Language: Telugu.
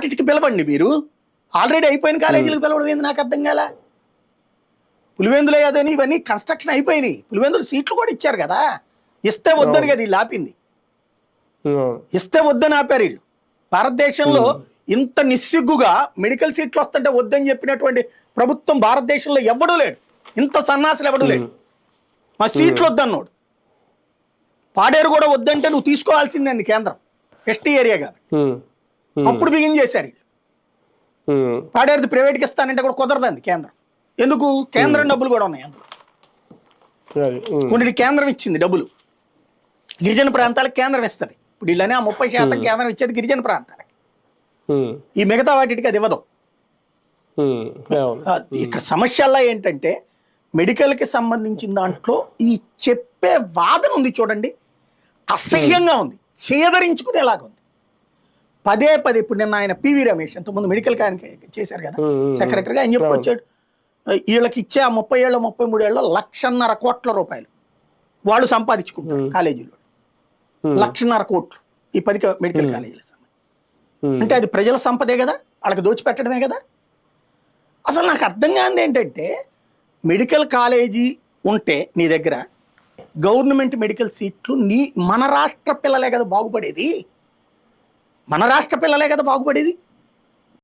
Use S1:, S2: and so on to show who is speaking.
S1: వాటికి పిలవండి మీరు. ఆల్రెడీ అయిపోయిన కాలేజీలకు పిలవడం ఏంది నాకు అర్థం కాల. పులివెందులు అదని ఇవన్నీ కన్స్ట్రక్షన్ అయిపోయినాయి. పులివెందులు సీట్లు కూడా ఇచ్చారు కదా, ఇస్తే వద్దని కదా వీళ్ళు ఆపింది. ఇస్తే వద్దని ఆపారు వీళ్ళు. భారతదేశంలో ఇంత నిస్సిగ్గుగా మెడికల్ సీట్లు వస్తుంటే వద్దని చెప్పినటువంటి ప్రభుత్వం భారతదేశంలో ఎవడూ లేడు. ఇంత సన్నాసులు ఎవడూ లేడు. మా సీట్లు వద్దన్నోడు. పాడేరు కూడా వద్దంటే నువ్వు తీసుకోవాల్సిందే కేంద్రం, ఎస్టీ ఏరియా కాదు. అప్పుడు బిగిన్ చేశారు. పాడేరుది ప్రైవేట్కి ఇస్తానంటే కూడా కుదరదండి కేంద్రం. ఎందుకు? కేంద్రం డబ్బులు కూడా ఉన్నాయి అందులో. కొన్ని కేంద్రం ఇచ్చింది డబ్బులు, గిరిజన ప్రాంతాలకు కేంద్రం ఇస్తుంది. ఇప్పుడు వీళ్ళనే ఆ 30% కేంద్రం ఇచ్చేది గిరిజన ప్రాంతాలకి, ఈ మిగతా వాటికి అది ఇవ్వదు. ఇక్కడ సమస్యల్లో ఏంటంటే మెడికల్కి సంబంధించిన దాంట్లో ఈ చెప్పే వాదన ఉంది చూడండి, అసహ్యంగా ఉంది, చేదరించుకునేలాగా ఉంది. పదే ఇప్పుడు నిన్న ఆయన పివి రమేష్ అంతకుముందు మెడికల్ చేశారు కదా సెక్రటరీగా, ఆయన చెప్పుకొచ్చాడు వీళ్ళకి ఇచ్చే ఆ 30 ఏళ్ళు 33 ఏళ్ళు 1,50,000 కోట్ల రూపాయలు వాళ్ళు సంపాదించుకుంటారు కాలేజీలో. 1,50,000 కోట్లు ఈ 10 మెడికల్ కాలేజీల అంటే అది ప్రజల సంపదే కదా, వాళ్ళకి దోచిపెట్టడమే కదా. అసలు నాకు అర్థం కానిది ఏంటంటే మెడికల్ కాలేజీ ఉంటే నీ దగ్గర గవర్నమెంట్ మెడికల్ సీట్లు మన రాష్ట్ర పిల్లలే కదా బాగుపడేది, మన రాష్ట్ర పిల్లలే కదా బాగుపడేది.